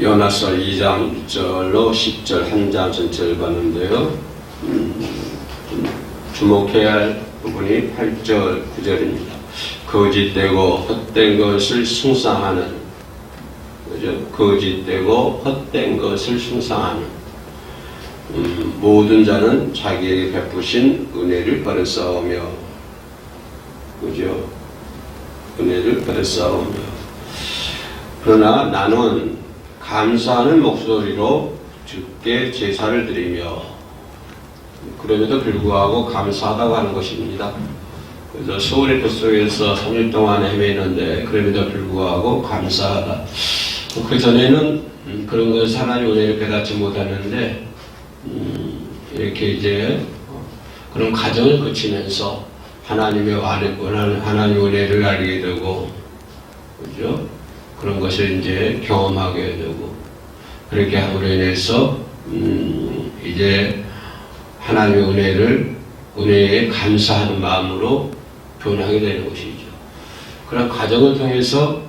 요나서 2장 1절로 10절 한 장 전체를 봤는데요. 주목해야 할 부분이 8절 9절입니다. 거짓되고 헛된 것을 숭상하는, 그죠? 거짓되고 헛된 것을 숭상하는 모든 자는 자기에게 베푸신 은혜를 버렸사오며, 그죠? 은혜를 버렸사오며, 그러나 나는 감사하는 목소리로 주께 제사를 드리며, 그럼에도 불구하고 감사하다고 하는 것입니다. 그래서 서울의 뱃속에서 3일 동안 헤매는데 그럼에도 불구하고 감사하다. 그 전에는 그런 것을 하나님의 은혜를 깨닫지 못했는데 이렇게 이제 그런 과정을 거치면서 하나님의 은혜를 알게 되고, 그죠? 그런 것을 이제 경험하게 되고, 그렇게 함으로 인해서 이제 하나님의 은혜에 감사하는 마음으로 변하게 되는 것이죠. 그런 과정을 통해서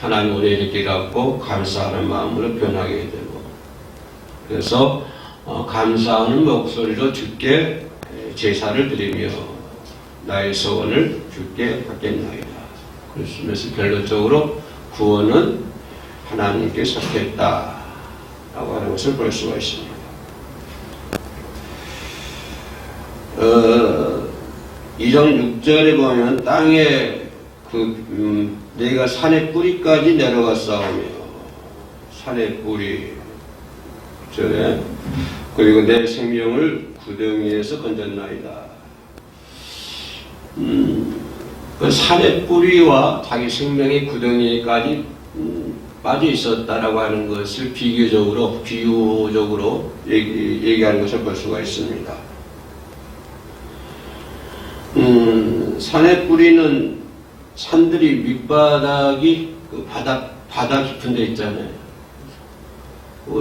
하나님의 은혜를 깨닫고 감사하는 마음으로 변하게 되고, 그래서 감사하는 목소리로 주께 제사를 드리며 나의 소원을 주께 받겠나이다. 그래서 결론적으로 구원은 하나님께 속했다 라고 하는 것을 볼 수가 있습니다. 2장 6절에 보면 땅에 내가 산의 뿌리까지 내려갔사오며, 산의 뿌리 절에 그리고 내 생명을 구덩이에서 건졌나이다. 그 산의 뿌리와 자기 생명의 구덩이까지 빠져 있었다라고 하는 것을 비유적으로 얘기하는 것을 볼 수가 있습니다. 산의 뿌리는 산들이 밑바닥이 그 바다 깊은 데 있잖아요.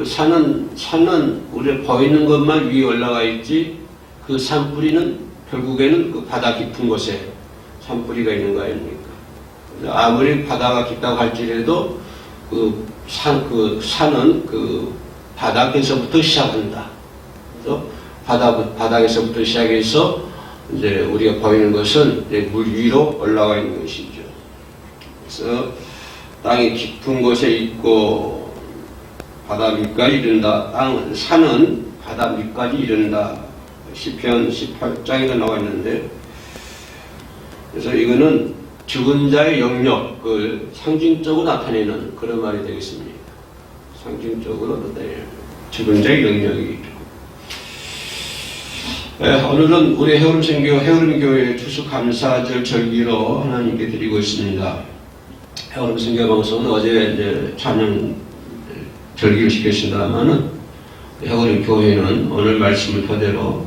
산은 우리가 보이는 것만 위에 올라가 있지, 그 산 뿌리는 결국에는 그 바다 깊은 곳에 산 뿌리가 있는 거 아닙니까? 아무리 바다가 깊다고 할지라도 산은 그 바닥에서부터 시작한다. 그래서 바닥에서부터 시작해서 이제 우리가 보이는 것은 이제 물 위로 올라가 있는 것이죠. 그래서 땅이 깊은 곳에 있고 바다 밑까지 이른다. 산은 바다 밑까지 이른다. 시편 18장에도 나와 있는데, 그래서 이거는 죽은 자의 영역을 상징적으로 나타내는 그런 말이 되겠습니다. 상징적으로 나타내는 죽은 자의 영역이죠. 오늘은 우리 해오름교회 추수감사절 절기로 하나님께 드리고 있습니다. 해오름선교 방송은 어제 이제 찬양 절기를 시켰습니다만은, 해오름교회는 오늘 말씀을 토대로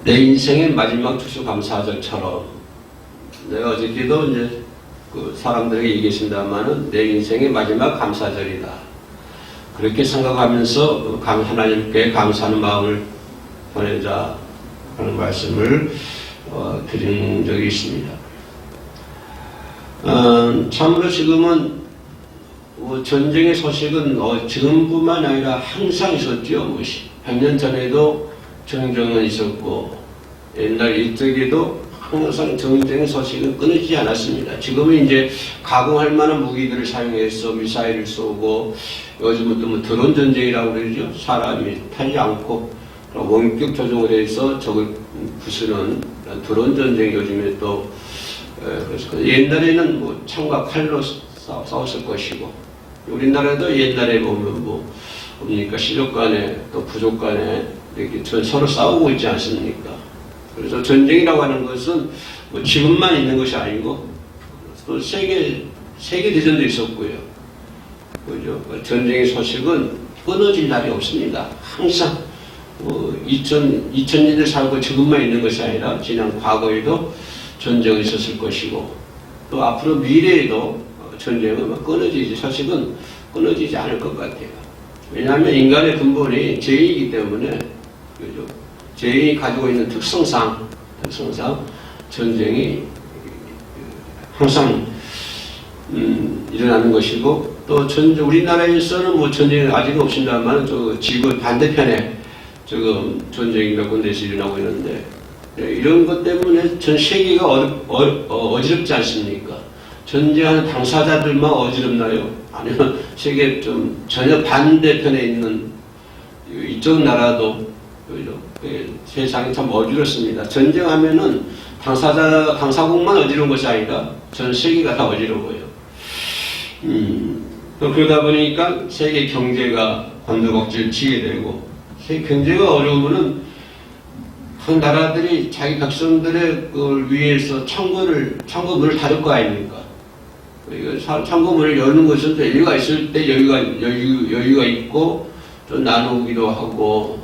내 인생의 마지막 추수감사절처럼, 내가 어저께도 이제 그 사람들에게 얘기했습니다만은 내 인생의 마지막 감사절이다. 그렇게 생각하면서 하나님께 감사하는 마음을 보내자 하는 말씀을 드린 적이 있습니다. 참으로 지금은 전쟁의 소식은 지금뿐만 아니라 항상 있었죠. 100년 전에도 전쟁은 있었고, 옛날 일적에도 항상 전쟁의 소식은 끊이지 않았습니다. 지금은 이제 가공할 만한 무기들을 사용해서 미사일을 쏘고, 요즘은 또 드론 전쟁이라고 그러죠. 사람이 타지 않고 원격 조종을 해서 적을 부수는 드론 전쟁, 요즘에 또 그래서 옛날에는 창과 칼로 싸웠을 것이고, 우리나라도 옛날에 보면 뭡니까, 시족 간에 또 부족 간에 이렇게 서로 싸우고 있지 않습니까? 그래서 전쟁이라고 하는 것은 지금만 있는 것이 아니고 또 세계 대전도 있었고요. 그죠? 전쟁의 소식은 끊어질 날이 없습니다. 항상 2000년을 살고 지금만 있는 것이 아니라 지난 과거에도 전쟁이 있었을 것이고, 또 앞으로 미래에도 전쟁은 소식은 끊어지지 않을 것 같아요. 왜냐하면 인간의 근본이 죄이기 때문에, 그죠? 죄인이 가지고 있는 특성상 전쟁이 항상 일어나는 것이고, 또 우리나라에서는 뭐 전쟁이 아직은 없습니다만 지구 반대편에 지금 전쟁이 몇 군데에서 일어나고 있는데, 이런 것 때문에 전 세계가 어지럽지 않습니까? 전쟁하는 당사자들만 어지럽나요? 아니면 세계 좀 전혀 반대편에 있는 이쪽 나라도 세상이 참 어지럽습니다. 전쟁하면은 당사국만 어지러운 것이 아니라 전 세계가 다 어지러워요. 또 그러다 보니까 세계 경제가 곤두박질 치게 되고, 세계 경제가 어려우면은 각 나라들이 자기 백성들의 걸 위해서 창고 문을 닫을 거 아닙니까? 창고 문을 여는 것은 여유가 있을 때 여유가 있고, 좀 나누기도 하고,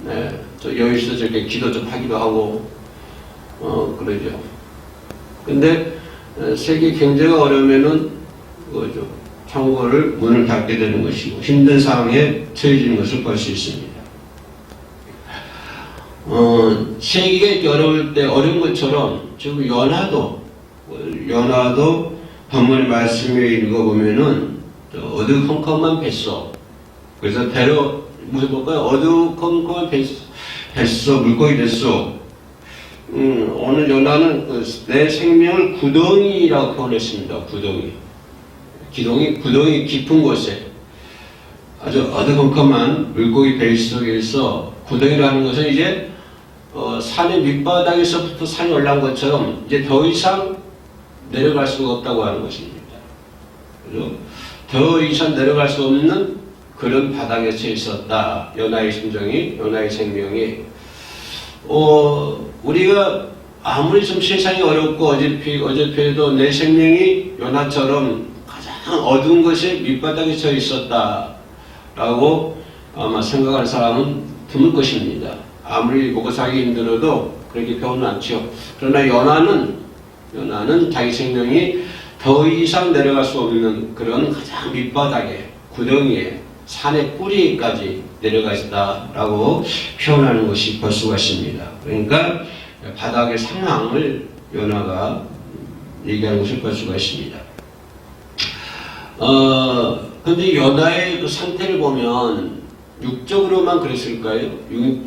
네, 여유 있어서 저렇게 기도 좀 하기도 하고, 그러죠. 근데 세계 경제가 어려우면은 창고를 문을 닫게 되는 것이고, 힘든 상황에 처해지는 것을 볼 수 있습니다. 세계가 어려울 때 어려운 것처럼 지금 연화도 본문 말씀에 읽어보면은 어두컴컴한 뱃속, 그래서 배로 무슨 볼까요? 어두컴컴한 뱃속 물고기 뱃속. 오늘 연화는 내 생명을 구덩이라고 표현했습니다. 구덩이 깊은 곳에 아주 어두컴컴한 물고기 뱃속에서, 구덩이라는 것은 이제 산의 밑바닥에서부터 산이 올라온 것처럼 이제 더 이상 내려갈 수가 없다고 하는 것입니다. 그래서 더 이상 내려갈 수 없는 그런 바닥에 서 있었다. 연하의 심정이, 연하의 생명이. 우리가 아무리 좀 세상이 어렵고 어차피도 내 생명이 연하처럼 가장 어두운 것이 밑바닥에 서 있었다라고 아마 생각하는 사람은 드물 것입니다. 아무리 먹고 살기 힘들어도 그렇게 표현은 않죠. 그러나 연하는 자기 생명이 더 이상 내려갈 수 없는 그런 가장 밑바닥에, 구덩이에, 산의 뿌리까지 내려가 있다라고 표현하는 것이 볼 수가 있습니다. 그러니까 바닥의 상황을 연하가 얘기하는 것을 볼 수가 있습니다. 근데 연하의 그 상태를 보면 육적으로만 그랬을까요?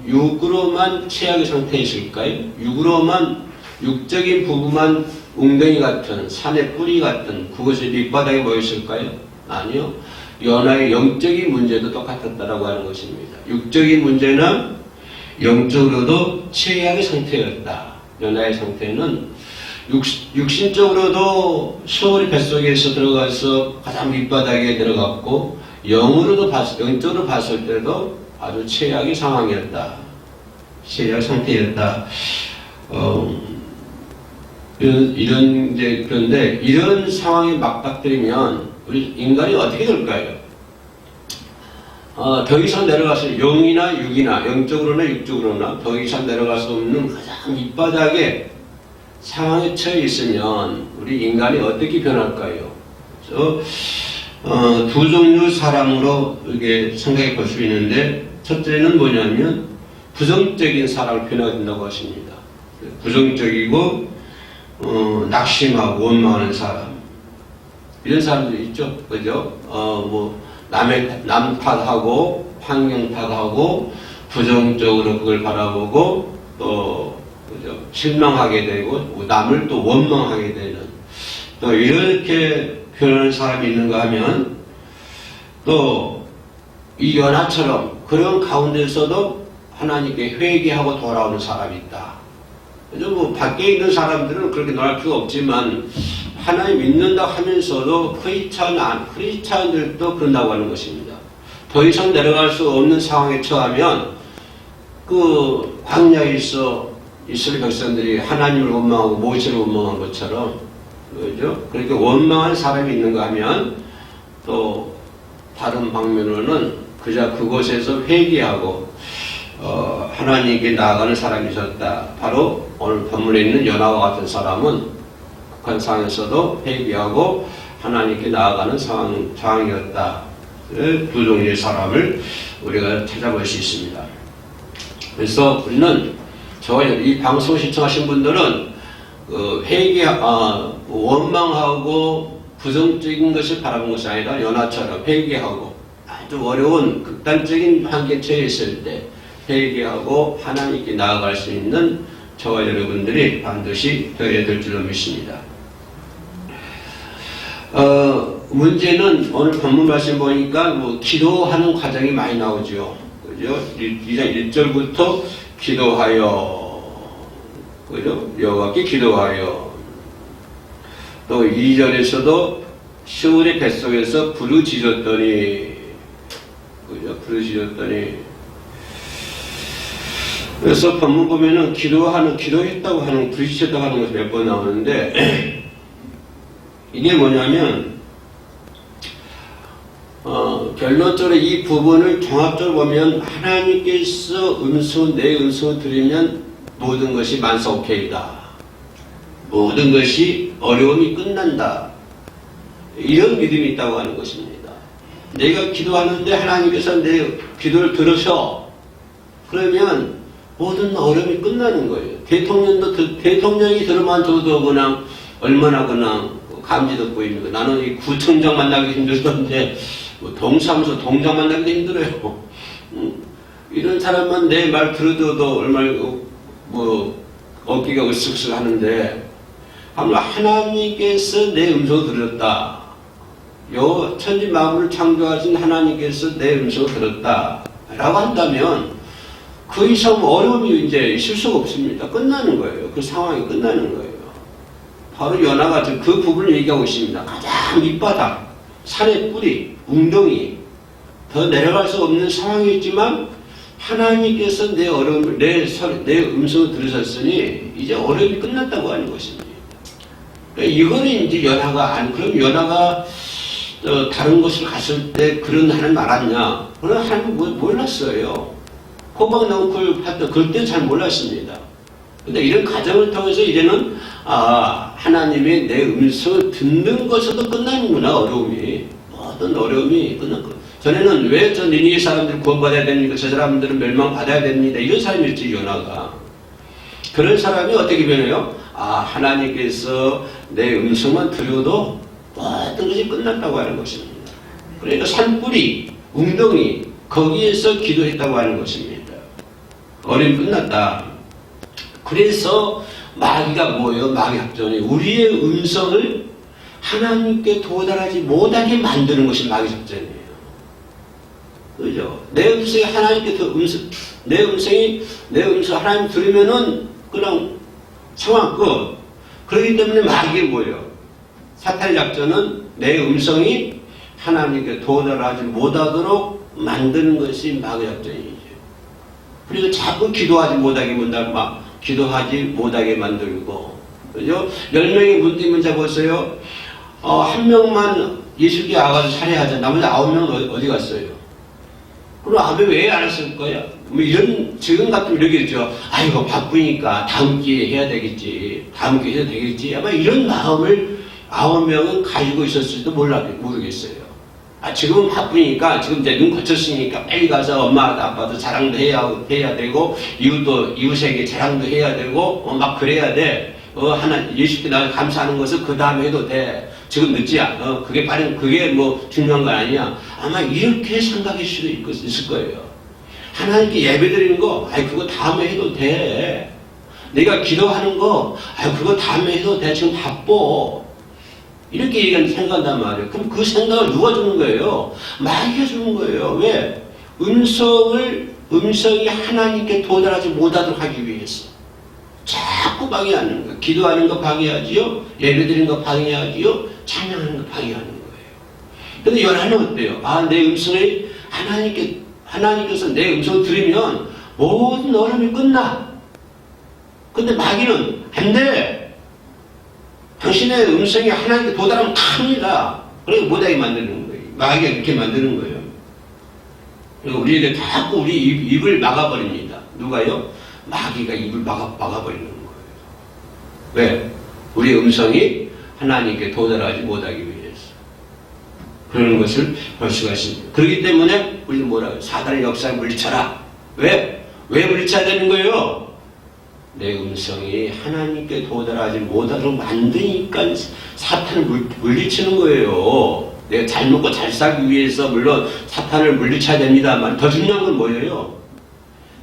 육으로만 최악의 상태에 있을까요? 육적인 부분만 웅덩이 같은, 산의 뿌리 같은 그것이 밑바닥에 모였을까요? 아니요. 연하의 영적인 문제도 똑같았다라고 하는 것입니다. 육적인 문제는 영적으로도 최악의 상태였다. 연하의 상태는 육신적으로도 수월의 뱃속에서 들어가서 가장 밑바닥에 들어갔고, 영적으로 봤을 때도 아주 최악의 상황이었다. 최악 상태였다. 그런데 이런 상황에 맞닥뜨리면 우리 인간이 어떻게 될까요? 더 이상 내려가서 영적으로나 육적으로나 더 이상 내려갈 수 없는 가장 밑바닥에 상황에 처해 있으면 우리 인간이 어떻게 변할까요? 그래서 두 종류 사람으로 이렇게 생각해 볼 수 있는데, 첫째는 뭐냐면 부정적인 사람을 표현한다고 하십니다. 부정적이고 낙심하고 원망하는 사람, 이런 사람들이 있죠, 그죠? 남 탓하고 환경 탓하고 부정적으로 그걸 바라보고 또 그죠? 실망하게 되고 남을 또 원망하게 되는, 또 이렇게 표현하는 사람이 있는가 하면, 또 이 연하처럼 그런 가운데서도 하나님께 회개하고 돌아오는 사람이 있다. 그래서 밖에 있는 사람들은 그렇게 놀랄 필요가 없지만, 하나님 믿는다 하면서도 크리스찬들도 그런다고 하는 것입니다. 더 이상 내려갈 수 없는 상황에 처하면, 그 광야에 있어 이스라엘 백성들이 하나님을 원망하고 모세를 원망한 것처럼, 그죠? 그렇게 원망한 사람이 있는가 하면, 또 다른 방면으로는 그곳에서 회개하고 하나님께 나아가는 사람이 있었다. 바로 오늘 본문에 있는 연하와 같은 사람은 북한 상황에서도 회개하고 하나님께 나아가는 상황이었다. 두 종류의 사람을 우리가 찾아볼 수 있습니다. 그래서 우리는 이 방송 시청하신 분들은 원망하고 부정적인 것을 바라본 것이 아니라 연하처럼 회개하고 아주 어려운 극단적인 환경에 처했을 때 회개하고 하나님께 나아갈 수 있는 저와 여러분들이 반드시 되어야 될 줄로 믿습니다. 문제는 오늘 본문 말씀 보니까 뭐 기도하는 과정이 많이 나오죠. 그죠? 1절부터 기도하여, 그죠? 여호와께 기도하여. 또 2절에서도 시온의 뱃속에서 부르짖었더니, 그죠? 부르짖었더니. 그래서 본문 보면은 기도했다고 하는, 부르짖었다고 하는 것이 몇 번 나오는데, 이게 뭐냐면, 결론적으로 이 부분을 종합적으로 보면 하나님께서 내 음성을 들으면 모든 것이 만사오케이다. 모든 것이 어려움이 끝난다. 이런 믿음이 있다고 하는 것입니다. 내가 기도하는데 하나님께서 내 기도를 들으셔. 그러면 모든 어려움이 끝나는 거예요. 대통령이 들으면 저도 그냥 얼마나 그냥 감지도 보이는 거. 나는 이 구청장 만나기 힘들던데 뭐 동사무소 동장 만나기도 힘들어요. 이런 사람만 내 말 들어도 얼마나 뭐 어깨가 으쓱으쓱 하는데 아마 하나님께서 내 음성을 들었다. 요 천지 만물을 창조하신 하나님께서 내 음성을 들었다. 라고 한다면 그 이상 어려움이 이제 있을 수가 없습니다. 끝나는 거예요. 그 상황이 끝나는 거예요. 바로 연하가 그 부분을 얘기하고 있습니다. 가장 밑바닥, 산의 뿌리, 웅덩이, 더 내려갈 수 없는 상황이었지만 하나님께서 내 어려움을, 내 음성을 들으셨으니 이제 어려움이 끝났다고 하는 것입니다. 그러니까 이거는 이제 연하가 그럼 연하가 다른 곳을 갔을 때 그런 하나님 알았냐? 그런 하나님 몰랐어요. 호박 넝쿨 했던 그때 잘 몰랐습니다. 근데 이런 과정을 통해서 이제는 하나님의 내 음성을 듣는 것에도 끝나는구나. 어려움이 모든 어려움이 끝난 거. 전에는 왜 저 니니웨 사람들이 구원받아야 됩니까? 저 사람들은 멸망받아야 됩니다. 이런 사람이었지 요나가. 그런 사람이 어떻게 변해요? 하나님께서 내 음성만 들어도 모든 것이 끝났다고 하는 것입니다. 그러니까 산뿌리, 웅덩이 거기에서 기도했다고 하는 것입니다. 어려움이 끝났다. 그래서 마귀가 뭐예요? 마귀 작전이 우리의 음성을 하나님께 도달하지 못하게 만드는 것이 마귀 작전이에요. 그죠? 내 음성이 하나님께 내 음성 하나님 들으면은 그냥 상황 끝. 그렇기 때문에 마귀가 뭐예요? 사탄의 작전은 내 음성이 하나님께 도달하지 못하도록 만드는 것이 마귀 작전이죠. 그리고 자꾸 기도하지 못하게 만들고, 그죠? 10명이 문득 잡았어요. 한 명만 예수께 와가지고 살해하자. 나머지 9명은 어디 갔어요? 그럼 아멘 왜 안 했을 거야? 뭐 이런, 지금 같으면 이렇게 했죠. 이거 바쁘니까 다음 기회에 해야 되겠지. 다음 기회에 해야 되겠지. 아마 이런 마음을 9명은 가지고 있었을지도 모르겠어요. 지금은 바쁘니까, 지금 이제 눈 거쳤으니까 빨리 가서 엄마, 아빠도 자랑도 해야 되고, 이웃에게 자랑도 해야 되고, 막 그래야 돼. 예수께 나를 감사하는 것을 그 다음에 해도 돼. 지금 늦지 않아. 그게 뭐 중요한 거 아니야. 아마 이렇게 생각할 수도 있을 거예요. 하나님께 예배 드리는 거, 그거 다음에 해도 돼. 내가 기도하는 거, 그거 다음에 해도 돼. 지금 바빠. 이렇게 생각한단 말이에요. 그럼 그 생각을 누가 주는 거예요? 마귀가 주는 거예요. 왜? 음성이 하나님께 도달하지 못하도록 하기 위해서. 자꾸 방해하는 거예요. 기도하는 거 방해하지요. 예배드리는 거 방해하지요. 찬양하는 거 방해하는 거예요. 근데 연하는 어때요? 내 음성을 하나님께서 내 음성을 들으면 모든 어려움이 끝나. 근데 마귀는 안 돼. 당신의 음성이 하나님께 도달하면 탑니다. 그래서 못하게 만드는 거예요. 마귀가 그렇게 만드는 거예요. 그리고 우리에게 자꾸 우리 입을 막아버립니다. 누가요? 마귀가 입을 막아버리는 거예요. 왜? 우리의 음성이 하나님께 도달하지 못하기 위해서. 그러는 것을 볼 수가 있습니다. 그렇기 때문에 우리는 뭐라고요? 사단의 역사를 물리쳐라. 왜? 왜 물리쳐야 되는 거예요? 내 음성이 하나님께 도달하지 못하도록 만드니까 사탄을 물리치는 거예요. 내가 잘 먹고 잘 살기 위해서 물론 사탄을 물리쳐야 됩니다만 더 중요한 건 뭐예요?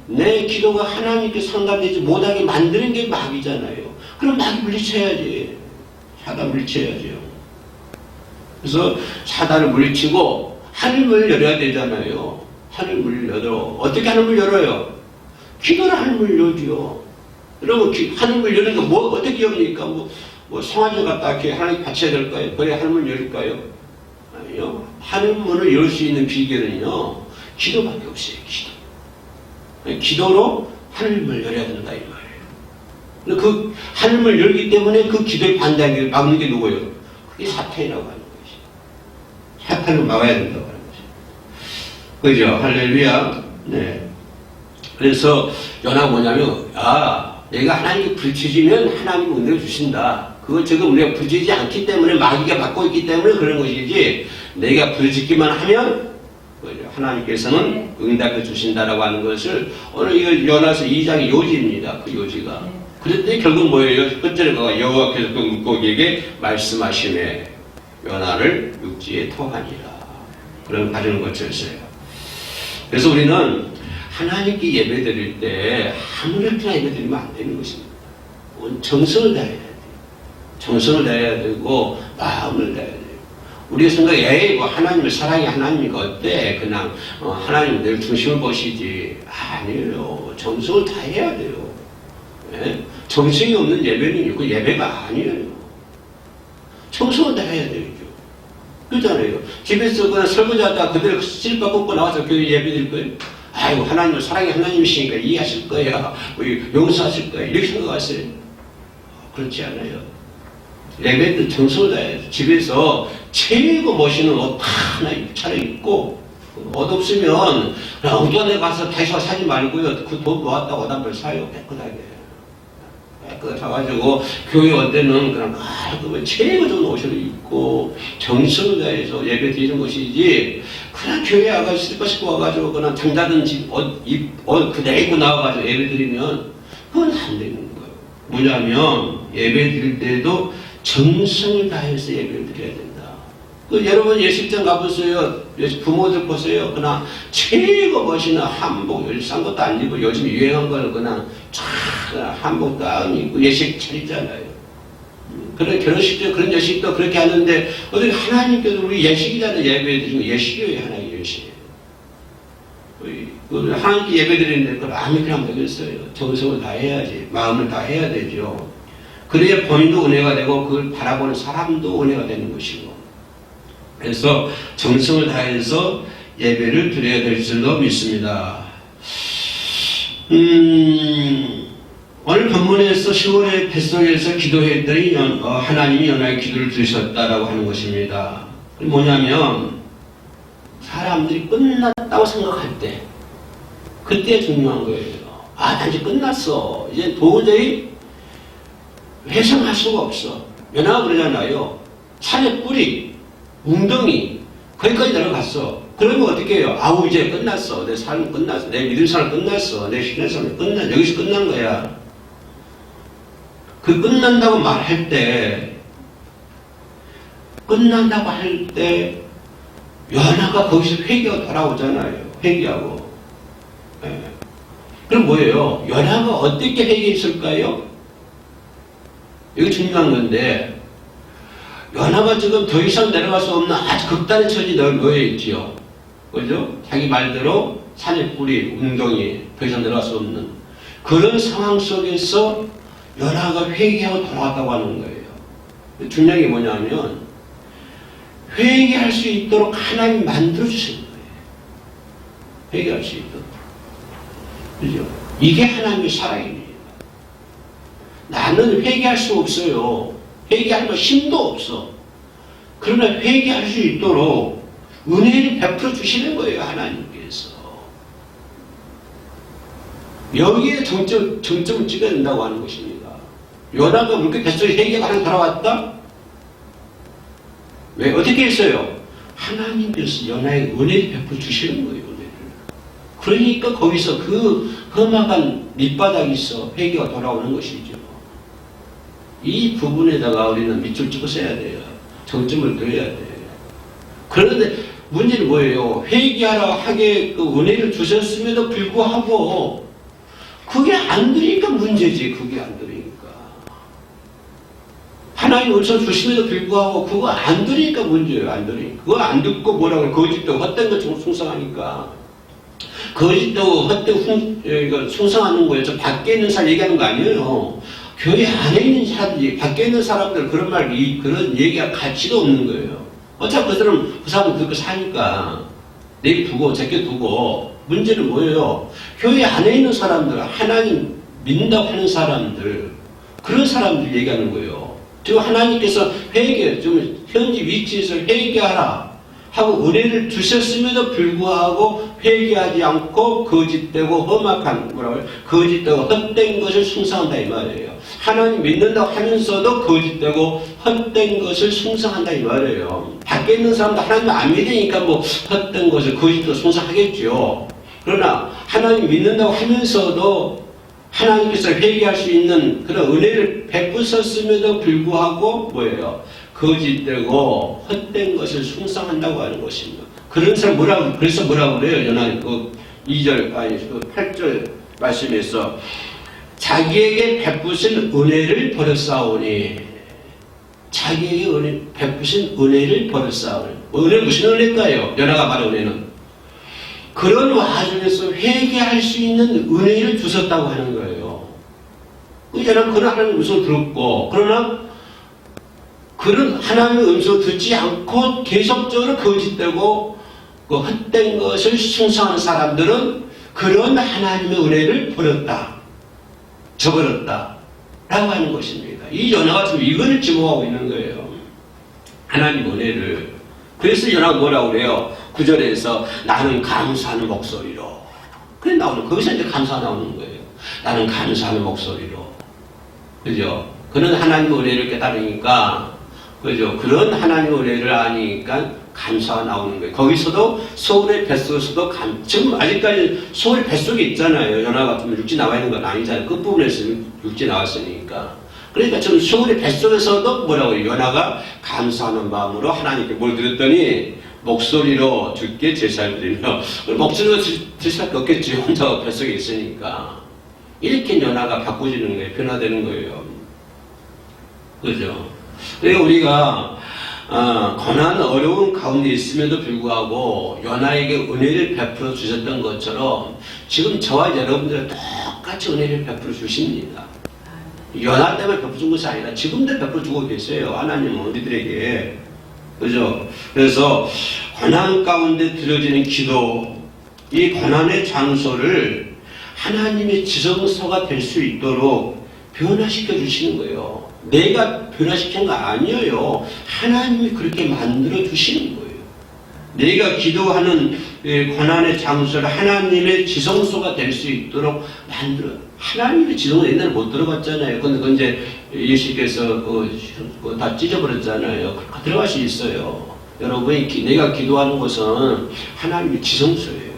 내 기도가 하나님께 상달되지 못하게 만드는 게 마귀잖아요. 그럼 마귀 물리쳐야지. 사단 물리쳐야죠. 그래서 사단을 물리치고 하늘문을 열어야 되잖아요. 하늘문을 열어. 어떻게 하늘문을 열어요? 기도를 하늘문을 열죠. 여러분 하늘문을 여는 거 뭐 어떻게 엽니까? 뭐 송아지 갖다 이렇게 하나님 받쳐야 될까요? 그래 하늘문을 열릴까요? 아니요. 하늘문을 열 수 있는 비결은요. 기도밖에 없어요. 기도로 하늘문을 열어야 된다 이 말이에요. 그 하늘문을 열기 때문에 그 기도에 반대하기를 막는 게 누구예요? 그게 사탄이라고 하는 것이. 사탄을 막아야 된다고 하는 것이. 그죠? 할렐루야. 네. 그래서 연하가 뭐냐면 내가 하나님께 부르짖으면 하나님이 은혜를 주신다. 그건 지금 우리가 부르짖지 않기 때문에 마귀가 받고 있기 때문에 그런 것이지 내가 부르짖기만 하면 하나님께서는 응답해 주신다라고 하는 것을 오늘 이거 연하서 2장의 요지입니다. 그 요지가. 그랬더니 결국 뭐예요? 끝절에 가가 여호와께서 그 물고기에게 말씀하시매 연하를 육지에 토하니라. 그런 가정을 거쳤어요. 그래서 우리는 하나님께 예배 드릴 때 아무렇게나 예배 드리면 안 되는 것입니다. 정성을 다해야 돼요. 정성을 다해야 되고 마음을 다해야 돼요. 우리가 생각에 뭐 하나님을 사랑해 하나님이니까 어때? 그냥 하나님은 늘 중심을 보시지. 아니에요. 정성을 다해야 돼요. 예? 정성이 없는 예배는 그 예배가 아니에요. 정성을 다해야 되죠. 그렇잖아요. 집에서 그냥 설거지하다가 그대로 실밥 꽂고 나와서 교회 예배 드릴 거예요. 아이고 하나님을 사랑해 하나님이시니까 이해하실 거야. 용서하실 거야. 이렇게 생각하세요. 그렇지 않아요. 예배도 정성을 다해야 돼. 집에서 최고 멋있는 옷 하나 차려입고 옷 없으면 그냥 엉뚱한 데 가서 다시 사지 말고요. 그 돈 모았다고 옷 한 벌 사요. 깨끗하게. 깨끗해가지고 교회 올 때는 그냥 깔끔한 최고 좋은 옷을 입고 정성을 다해서 예배 드리는 것이지 그냥 교회 와가지고 슬퍼 싣고 와가지고 그냥 장자든 옷 그대로 입고 나와가지고 예배 드리면 그건 안 되는 거예요. 뭐냐면 예배 드릴 때도 정성을 다해서 예배를 드려야 된다. 여러분 예식장 가보세요. 부모들 보세요. 그냥 최고 멋있는 한복 싼 것도 안 입고 요즘 유행한 거는 그냥 한복 딱 입고 예식 차리잖아요. 그런 결혼식도 그런 예식도 그렇게 하는데 어떻게 하나님께서 우리 예식이라는 예배 드리면 예식이에요. 하나님 예식. 하나님께 예배 드리는데 그걸 아무렇게 하면 되겠어요. 정성을 다해야지. 마음을 다해야 되죠. 그래야 본인도 은혜가 되고 그걸 바라보는 사람도 은혜가 되는 것이고. 그래서 정성을 다해서 예배를 드려야 될 줄로 믿습니다. 오늘 본문에서 10월의 뱃속에서 기도했더니 하나님이 연하의 기도를 들으셨다라고 하는 것입니다. 뭐냐면 사람들이 끝났다고 생각할 때 그때 중요한 거예요. 나 이제 끝났어. 이제 도저히 회상할 수가 없어. 연하가 그러잖아요. 산의 뿌리, 웅덩이 거기까지 내려갔어. 그러면 어떻게 해요? 이제 끝났어. 내 삶은 끝났어. 내 믿음 삶은 끝났어. 내 신의 삶은 끝났어. 여기서 끝난 거야. 그 끝난다고 말할 때 연하가 거기서 회개하고 돌아오잖아요. 회개하고. 네. 그럼 뭐예요? 연하가 어떻게 회개했을까요? 이거 중요한 건데 연하가 지금 더 이상 내려갈 수 없는 아주 극단의 처지에 놓여 있지요. 그죠? 자기 말대로 산의 뿌리, 웅덩이 더 이상 내려갈 수 없는 그런 상황 속에서 연하가 회개하고 돌아왔다고 하는 거예요. 중요한 게 뭐냐면 회개할 수 있도록 하나님이 만들어주신 거예요. 회개할 수 있도록. 그죠? 이게 하나님의 사랑입니다. 나는 회개할 수 없어요. 회개할 힘도 없어. 그러나 회개할 수 있도록 은혜를 베풀어 주시는 거예요. 하나님께서. 여기에 정점을 찍어야 된다고 하는 것입니다. 연하가 물개 뱃속에 회개가 하나 돌아왔다? 왜? 어떻게 했어요? 하나님께서 연하에 은혜를 베풀어 주시는 거예요. 은혜를. 그러니까 거기서 그 험악한 밑바닥에서 회개가 돌아오는 것이죠. 이 부분에다가 우리는 밑줄 찍어 써야 돼요. 정점을 그려야 돼요. 그런데 문제는 뭐예요? 회개하라 하게 그 은혜를 주셨음에도 불구하고 그게 안 되니까 문제지. 그게 안 되니까. 하나님 은총 주심에도 불구하고 그거 안 되니까 문제예요. 안 되니까. 그거 안 듣고 뭐라고 거짓되고 헛된 것처럼 숭상하니까. 거짓되고 헛되고 숭상하는 거예요. 저 밖에 있는 사람 얘기하는 거 아니에요. 교회 안에 있는 사람들이, 밖에 있는 사람들 그런 그런 얘기가 가치가 없는 거예요. 어차피 그 사람은 그렇게 사니까 내두고 제껴두고. 문제는 뭐예요? 교회 안에 있는 사람들, 하나님 믿는다고 하는 사람들, 그런 사람들 얘기하는 거예요. 지금 하나님께서 좀 현지 위치에서 회개하라 하고 은혜를 주셨음에도 불구하고 회개하지 않고 거짓되고 험악한, 거짓되고 헛된 것을 숭상한다 이 말이에요. 하나님 믿는다고 하면서도 거짓되고 헛된 것을 숭상한다 이 말이에요. 밖에 있는 사람도 하나님 안 믿으니까 뭐 헛된 것을 거짓되고 숭상하겠죠. 그러나 하나님 믿는다고 하면서도 하나님께서 회개할 수 있는 그런 은혜를 베푸셨음에도 불구하고 뭐예요? 거짓되고 헛된 것을 숭상한다고 하는 것입니다. 그런 사람 그래서 뭐라고 그래요? 연한 그 2절, 아니, 그 8절 말씀에서 자기에게 베푸신 은혜를 버렸사오니, 자기에게 베푸신 은혜를 버렸사오니. 은혜는 무슨 은혜일까요? 연하가 말한 은혜는. 그런 와중에서 회개할 수 있는 은혜를 주셨다고 하는 거예요. 연하는 그런 하나님의 음성을 들었고, 그러나 그런 하나님의 음성을 듣지 않고 계속적으로 거짓되고 그 헛된 것을 숭상하는 사람들은 그런 하나님의 은혜를 버렸다. 저버렸다. 라고 하는 것입니다. 이 연하가 지금 이거를 지목하고 있는 거예요. 하나님 은혜를. 그래서 연하가 뭐라고 그래요? 9절에서 나는 감사하는 목소리로. 그래 나오는, 거기서 이제 감사 나오는 거예요. 나는 감사하는 목소리로. 그죠? 그는 하나님의 은혜를 깨달으니까, 그죠? 그런 하나님의 은혜를 아니까 감사가 나오는 거예요. 거기서도 소울의 뱃속에서도 지금 아직까지 소울의 뱃속에 있잖아요. 연하 같으면 육지 나와 있는 건 아니잖아요. 끝부분에서 육지 나왔으니까. 그러니까 지금 소울의 뱃속에서도 뭐라고 해요? 연하가 감사하는 마음으로 하나님께 뭘 드렸더니 목소리로 주께 제사를 드리며, 목소리로 제사가 없겠지. 혼자 뱃속에 있으니까. 이렇게 연하가 바꾸지는 거예요. 변화되는 거예요. 그죠? 그러니까 우리가 고난 어려운 가운데 있음에도 불구하고 연하에게 은혜를 베풀어 주셨던 것처럼 지금 저와 여러분들은 똑같이 은혜를 베풀어 주십니다. 연하 때문에 베풀어 준 것이 아니라 지금도 베풀어 주고 계세요. 하나님은 우리들에게. 그죠? 그래서 고난 가운데 드려지는 기도, 이 고난의 장소를 하나님의 지성소가 될 수 있도록 변화시켜 주시는 거예요. 내가 변화시킨 거 아니에요. 하나님이 그렇게 만들어 주시는 거예요. 내가 기도하는 고난의 장소를 하나님의 지성소가 될 수 있도록 만들어. 하나님의 지성소 옛날에 못 들어갔잖아요. 근데 그 이제 예수께서 다 찢어버렸잖아요. 들어갈 수 있어요. 여러분이 내가 기도하는 것은 하나님의 지성소예요.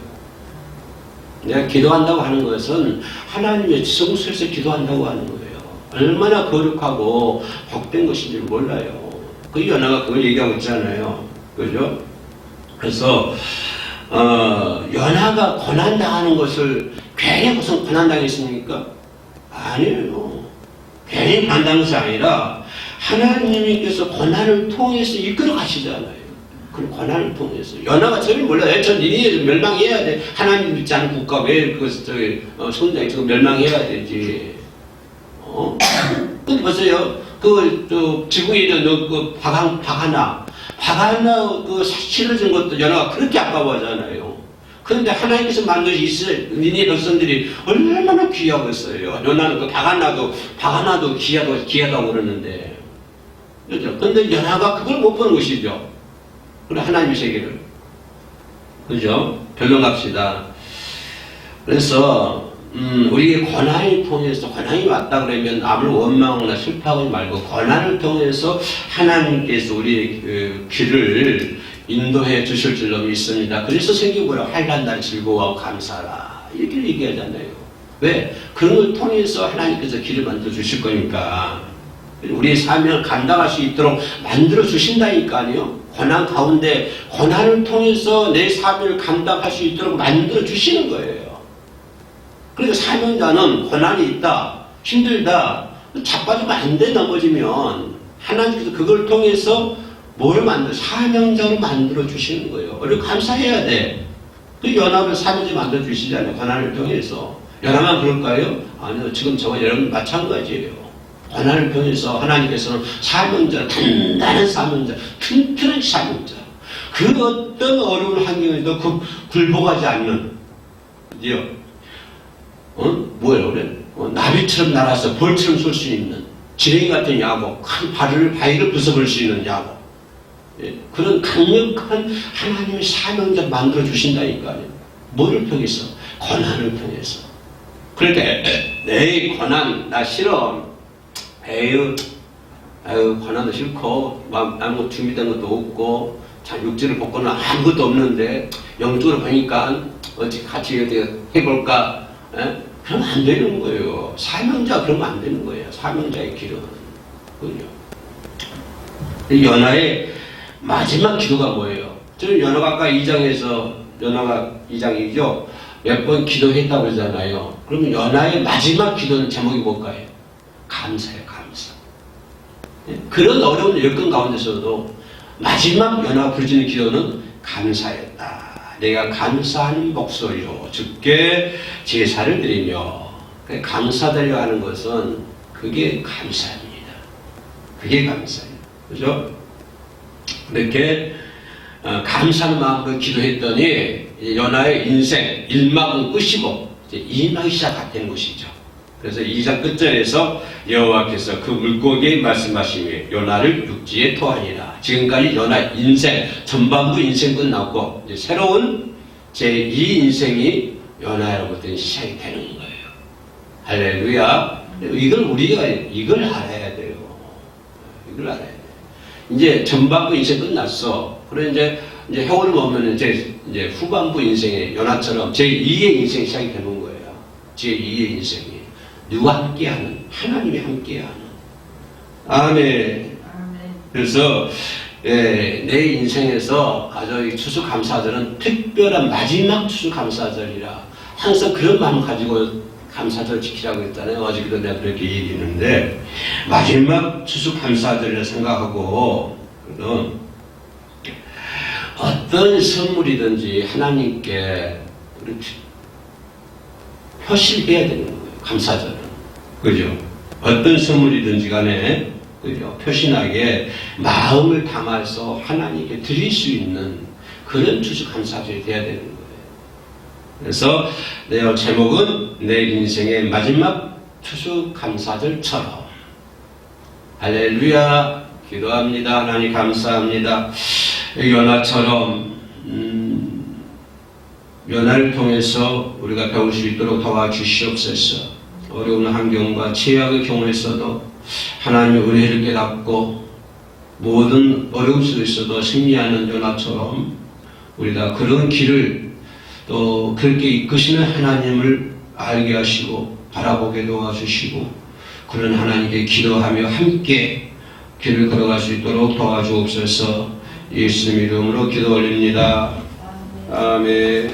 내가 기도한다고 하는 것은 하나님의 지성소에서 기도한다고 하는 거예요. 얼마나 거룩하고 복된 것인지 몰라요. 그 연하가 그걸 얘기하고 있잖아요. 그죠? 그래서 연하가 고난당하는 것을 괜히 무슨 고난당했습니까? 아니에요. 괜히 고난당한 것이 아니라 하나님께서 고난을 통해서 이끌어 가시잖아요. 그 고난을 통해서. 연하가 저를 몰라요. 전 니네 멸망해야 돼. 하나님 믿지 않은 국가 왜 손장이 저거 멸망해야 되지. 근데 보세요. 지구에 있는 박하나 실어진 것도 연하가 그렇게 아까워하잖아요. 그런데 하나님께서 만드신 이스라엘, 니네 백성들이 얼마나 귀하고 있어요. 연하는 박하나도 귀하다고 그러는데. 그죠? 근데 연하가 그걸 못 보는 것이죠. 그래, 하나님의 세계를. 그죠? 결론 갑시다. 그래서, 우리의 고난을 통해서, 고난이 왔다 그러면 아무 원망이나 슬퍼하지 말고, 고난을 통해서 하나님께서 우리의 귀를 인도해 주실 줄로 믿습니다. 그래서 생긴 거예요. 환난 날 즐거워하고 감사하라. 이렇게 얘기하잖아요. 왜? 그런 걸 통해서 하나님께서 길을 만들어 주실 거니까. 우리의 사명을 감당할 수 있도록 만들어 주신다니까요. 고난 가운데 고난을 통해서 내 사명을 감당할 수 있도록 만들어 주시는 거예요. 그러니까 사명자는 고난이 있다, 힘들다, 자빠지면 안 돼. 넘어지면 하나님께서 그걸 통해서 뭘 사명자로 만들어 주시는 거예요. 우리 감사해야 돼. 그 연합을 사명자 만들어 주시잖아요. 고난을 통해서. 연합만 그럴까요? 아니요. 지금 저와 여러분 마찬가지예요. 고난을 통해서 하나님께서는 사명자, 단단한 사명자, 튼튼한 사명자, 그 어떤 어려운 환경에도 굴복하지 않는, 이제요, 뭐예요, 그래? 나비처럼 날아서 벌처럼 쏠 수 있는, 지렁이 같은 야곱, 큰 바위를 부숴버릴 수 있는 야곱, 예, 그런 강력한 하나님의 사명자 만들어 주신다니까요. 뭐를 통해서? 고난을 통해서. 그러니까, 에이, 고난, 나 싫어. 에휴, 고난도 싫고, 아무 준비된 것도 없고, 자, 육체를 벗고는 아무것도 없는데, 영적으로 보니까, 어찌 같이 어떻게 해볼까? 에? 그러면 안 되는 거예요. 사명자 그러면 안 되는 거예요. 사명자의 길은. 그죠? 연하의 마지막 기도가 뭐예요? 저는 연하가 아까 2장에서, 연하가 2장이죠? 몇 번 기도했다고 그러잖아요. 그러면 연하의 마지막 기도는 제목이 뭘까요? 감사예요, 감사. 그런 어려운 여건 가운데서도 마지막 연하가 부르짖는 기도는 감사였다. 내가 감사하는 목소리로 주께 제사를 드리며, 감사드려 하는 것은 그게 감사입니다. 그게 감사예요. 그죠? 이렇게 감사하는 마음으로 기도했더니 연하의 인생 1막은 끝이고 이제 2막이 시작되는 것이죠. 그래서 2장 끝절에서 여호와께서 그 물고기에 말씀하시며 요나를 육지에 토하니라. 지금까지 요나 인생 전반부 인생 끝났고 이제 새로운 제2 인생이 요나로부터 시작이 되는 거예요. 할렐루야. 우리가 이걸 알아야 돼요. 이걸 알아야 돼요. 이제 전반부 인생 끝났어. 그래 이제 해오를 보면 이제 후반부 인생에 요나처럼 제2의 인생이 시작이 되는 거예요. 제2의 인생이. 누가 함께하는? 하나님이 함께하는. 아멘. 그래서 내 인생에서 아주 추수감사절은 특별한 마지막 추수감사절이라 항상 그런 마음을 가지고 감사절 지키라고 했잖아요. 어저께도 내가 그렇게 얘기했는데 마지막 추수감사절이라 생각하고 어떤 선물이든지 하나님께 표시해야 되는 거예요. 감사절은. 그죠? 어떤 선물이든지 간에, 그죠? 표신하게 마음을 담아서 하나님께 드릴 수 있는 그런 추수감사절이 돼야 되는 거예요. 그래서 내 제목은 내 인생의 마지막 추수감사절처럼. 할렐루야. 기도합니다. 하나님 감사합니다. 요나처럼 연하를 통해서 우리가 배울 수 있도록 도와주시옵소서. 어려운 환경과 최악의 경우에서도 하나님의 은혜를 깨닫고 모든 어려움 속에서도 승리하는 요나처럼 우리가 그런 길을 또 그렇게 이끄시는 하나님을 알게 하시고 바라보게 도와주시고 그런 하나님께 기도하며 함께 길을 걸어갈 수 있도록 도와주옵소서. 예수님 이름으로 기도 올립니다. 아멘.